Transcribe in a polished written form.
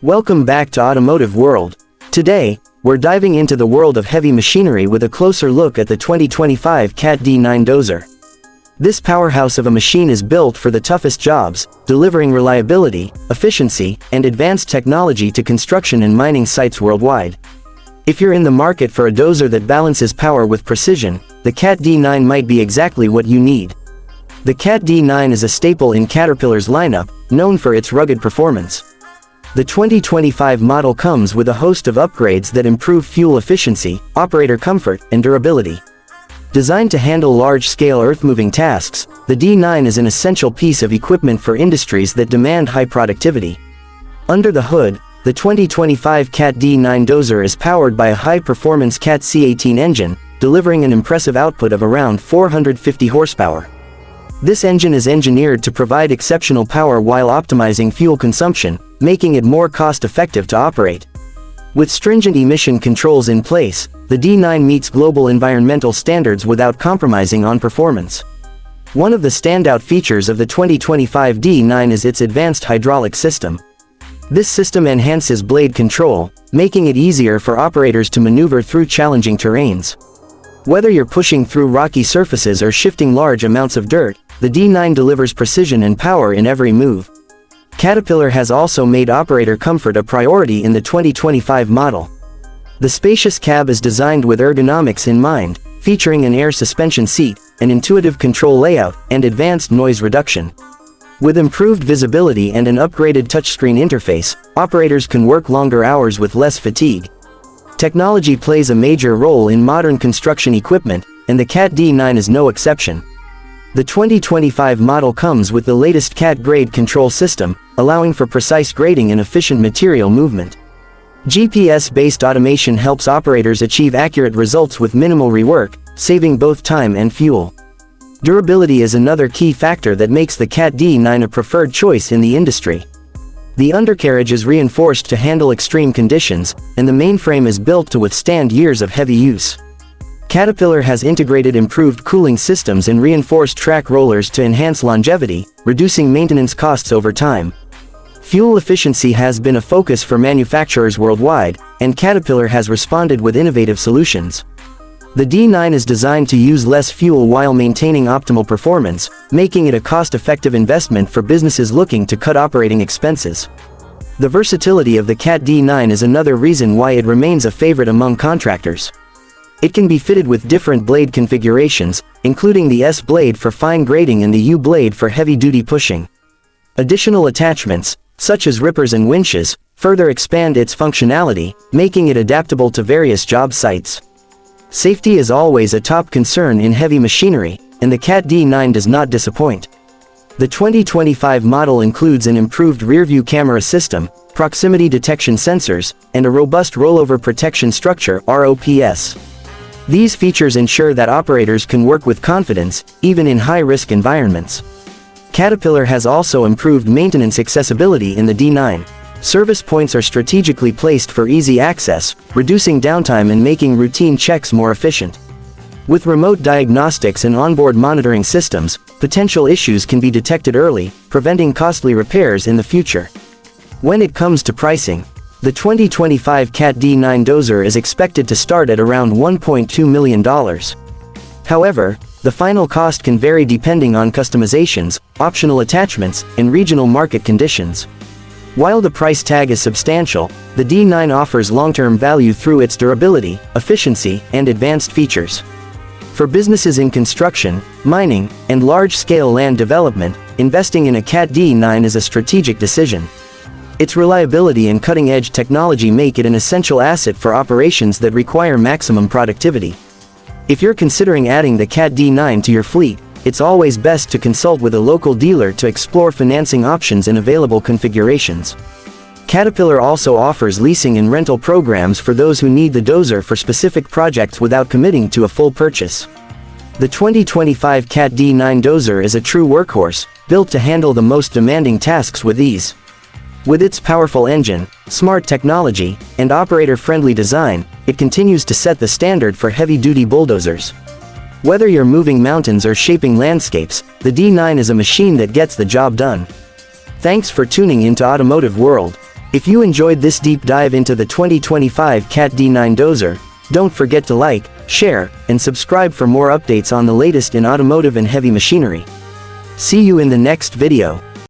Welcome back to Automotive World. Today, we're diving into the world of heavy machinery with a closer look at the 2025 CAT D9 Dozer. This powerhouse of a machine is built for the toughest jobs, delivering reliability, efficiency, and advanced technology to construction and mining sites worldwide. If you're in the market for a dozer that balances power with precision, the CAT D9 might be exactly what you need. The CAT D9 is a staple in Caterpillar's lineup, known for its rugged performance. The 2025 model comes with a host of upgrades that improve fuel efficiency, operator comfort, and durability. Designed to handle large-scale earth-moving tasks, the D9 is an essential piece of equipment for industries that demand high productivity. Under the hood, the 2025 CAT D9 Dozer is powered by a high-performance CAT C18 engine, delivering an impressive output of around 450 horsepower. This engine is engineered to provide exceptional power while optimizing fuel consumption, making it more cost-effective to operate. With stringent emission controls in place, the D9 meets global environmental standards without compromising on performance. One of the standout features of the 2025 D9 is its advanced hydraulic system. This system enhances blade control, making it easier for operators to maneuver through challenging terrains. Whether you're pushing through rocky surfaces or shifting large amounts of dirt, the D9 delivers precision and power in every move. Caterpillar has also made operator comfort a priority in the 2025 model. The spacious cab is designed with ergonomics in mind, featuring an air suspension seat, an intuitive control layout, and advanced noise reduction. With improved visibility and an upgraded touchscreen interface, operators can work longer hours with less fatigue. Technology plays a major role in modern construction equipment, and the CAT D9 is no exception. The 2025 model comes with the latest CAT grade control system, allowing for precise grading and efficient material movement. GPS-based automation helps operators achieve accurate results with minimal rework, saving both time and fuel. Durability is another key factor that makes the CAT D9 a preferred choice in the industry. The undercarriage is reinforced to handle extreme conditions, and the mainframe is built to withstand years of heavy use. Caterpillar has integrated improved cooling systems and reinforced track rollers to enhance longevity, reducing maintenance costs over time. Fuel efficiency has been a focus for manufacturers worldwide, and Caterpillar has responded with innovative solutions. The D9 is designed to use less fuel while maintaining optimal performance, making it a cost-effective investment for businesses looking to cut operating expenses. The versatility of the CAT D9 is another reason why it remains a favorite among contractors. It can be fitted with different blade configurations, including the S blade for fine grading and the U blade for heavy-duty pushing. Additional attachments, such as rippers and winches, further expand its functionality, making it adaptable to various job sites. Safety is always a top concern in heavy machinery, and the CAT D9 does not disappoint. The 2025 model includes an improved rear-view camera system, proximity detection sensors, and a robust rollover protection structure (ROPS). These features ensure that operators can work with confidence, even in high-risk environments. Caterpillar has also improved maintenance accessibility in the D9. Service points are strategically placed for easy access, reducing downtime and making routine checks more efficient. With remote diagnostics and onboard monitoring systems, potential issues can be detected early, preventing costly repairs in the future. When it comes to pricing, the 2025 CAT D9 Dozer is expected to start at around $1.2 million. However, the final cost can vary depending on customizations, optional attachments, and regional market conditions. While the price tag is substantial, the D9 offers long-term value through its durability, efficiency, and advanced features. For businesses in construction, mining, and large-scale land development, investing in a CAT D9 is a strategic decision. Its reliability and cutting-edge technology make it an essential asset for operations that require maximum productivity. If you're considering adding the CAT D9 to your fleet, it's always best to consult with a local dealer to explore financing options and available configurations. Caterpillar also offers leasing and rental programs for those who need the dozer for specific projects without committing to a full purchase. The 2025 CAT D9 Dozer is a true workhorse, built to handle the most demanding tasks with ease. With its powerful engine, smart technology, and operator-friendly design, it continues to set the standard for heavy-duty bulldozers. Whether you're moving mountains or shaping landscapes, the D9 is a machine that gets the job done. Thanks for tuning into Automotive World. If you enjoyed this deep dive into the 2025 CAT D9 Dozer, don't forget to like, share, and subscribe for more updates on the latest in automotive and heavy machinery. See you in the next video.